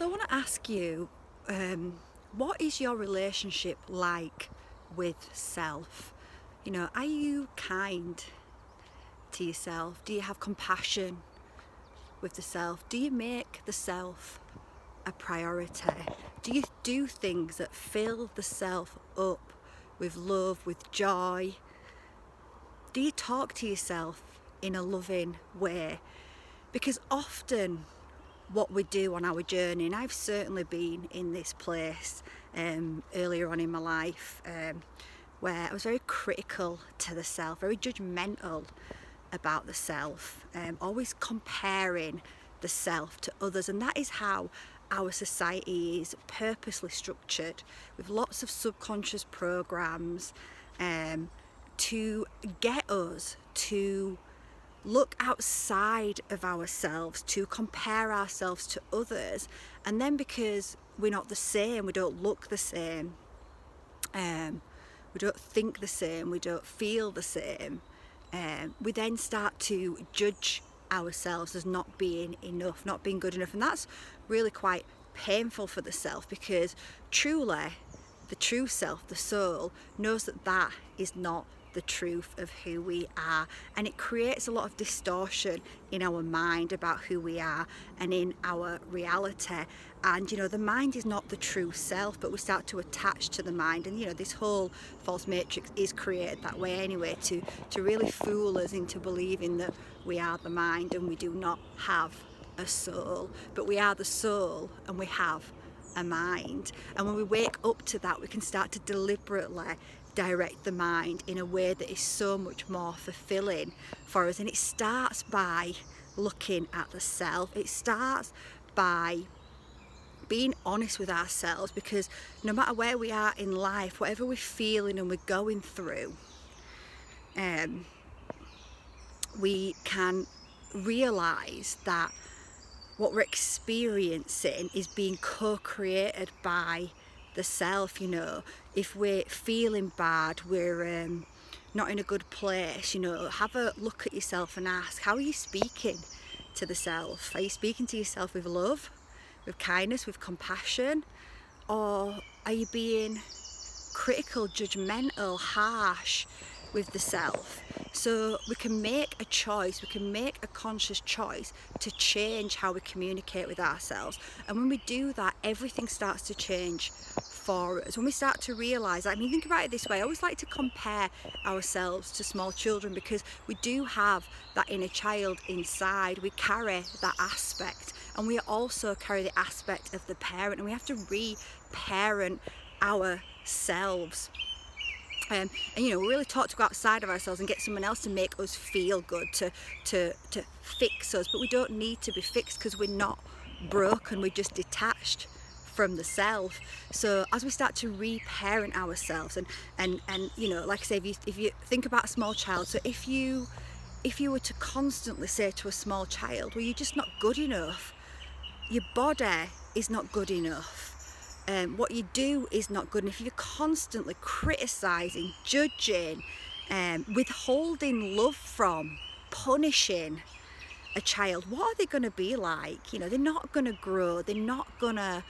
So I want to ask you, what is your relationship like with self? Are you kind to yourself? Do you have compassion with the self? Do you make the self a priority? Do you do things that fill the self up with love, with joy? Do you talk to yourself in a loving way? Because often what we do on our journey, and I've certainly been in this place earlier on in my life, where I was very critical to the self, very judgmental about the self, always comparing the self to others. And that is how our society is purposely structured, with lots of subconscious programs to get us to look outside of ourselves, to compare ourselves to others. And then because we're not the same, we don't look the same, we don't think the same, we don't feel the same, we then start to judge ourselves as not being enough, not being good enough. And that's really quite painful for the self, because truly the true self, the soul, knows that that is not the truth of who we are, and it creates a lot of distortion in our mind about who we are and in our reality. And the mind is not the true self, but we start to attach to the mind, and this whole false matrix is created that way anyway, to really fool us into believing that we are the mind and we do not have a soul. But we are the soul and we have a mind, and when we wake up to that, we can start to deliberately direct the mind in a way that is so much more fulfilling for us. And it starts by looking at the self. It starts by being honest with ourselves, because no matter where we are in life, whatever we're feeling and we're going through, we can realize that what we're experiencing is being co-created by the self. If we're feeling bad, we're not in a good place, have a look at yourself and ask, how are you speaking to the self? Are you speaking to yourself with love, with kindness, with compassion? Or are you being critical, judgmental, harsh with the self? So we can make a choice, we can make a conscious choice to change how we communicate with ourselves. And when we do that, everything starts to change for us. When we start to realise, think about it this way, I always like to compare ourselves to small children, because we do have that inner child inside. We carry that aspect, and we also carry the aspect of the parent, and we have to re-parent ourselves. And we really talk to go outside of ourselves and get someone else to make us feel good, to fix us. But we don't need to be fixed, because we're not broken, we're just detached from the self. So as we start to reparent ourselves, and like I say, if you think about a small child, so if you were to constantly say to a small child, well, you're just not good enough, your body is not good enough, what you do is not good enough, if you're constantly criticizing, judging, withholding love from, punishing a child, what are they going to be like? They're not going to grow, they're not going to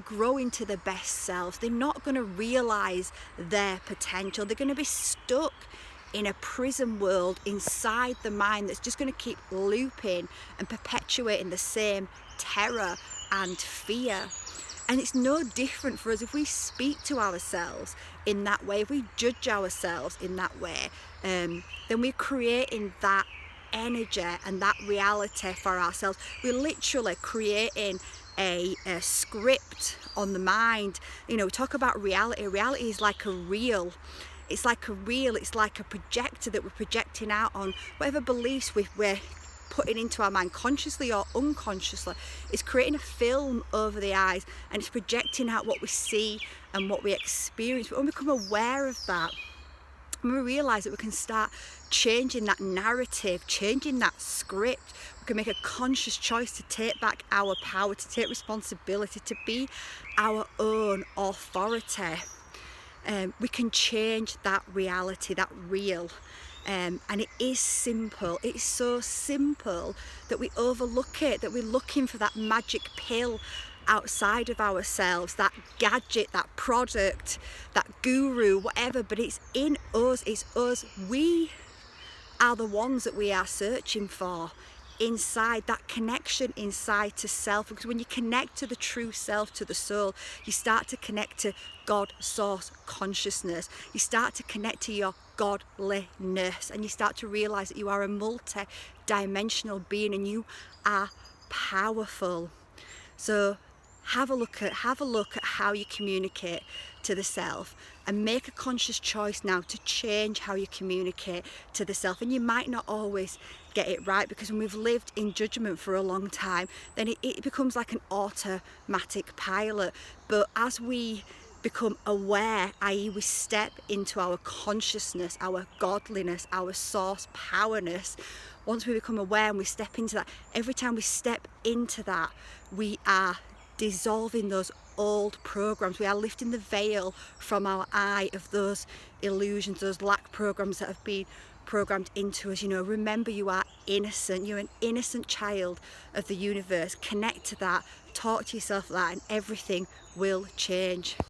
grow into their best selves, they're not going to realize their potential, they're going to be stuck in a prison world inside the mind that's just going to keep looping and perpetuating the same terror and fear. And it's no different for us if we speak to ourselves in that way, if we judge ourselves in that way, then we're creating that energy and that reality for ourselves. We're literally creating a script on the mind. We talk about reality. Reality is like a reel. It's like a reel, it's like a projector that we're projecting out on whatever beliefs we're putting into our mind, consciously or unconsciously. It's creating a film over the eyes, and it's projecting out what we see and what we experience. But when we become aware of that, when we realise that we can start changing that narrative, changing that script, we can make a conscious choice to take back our power, to take responsibility, to be our own authority. We can change that reality, that real. And it is simple. It's so simple that we overlook it, that we're looking for that magic pill outside of ourselves, that gadget, that product, that guru, whatever, but it's in us, it's us. We are the ones that we are searching for inside, that connection inside to self. Because when you connect to the true self, to the soul, you start to connect to God source consciousness. You start to connect to your godliness, and you start to realize that you are a multi-dimensional being and you are powerful. So have a look at how you communicate to the self, and make a conscious choice now to change how you communicate to the self. And you might not always get it right, because when we've lived in judgment for a long time, then it becomes like an automatic pilot. But as we become aware, i.e. we step into our consciousness, our godliness, our source powerness, once we become aware and we step into that, every time we step into that, we are dissolving those old programs. We are lifting the veil from our eye of those illusions, those lack programs that have been programmed into us. Remember, you are innocent. You're an innocent child of the universe. Connect to that, talk to yourself that, and everything will change.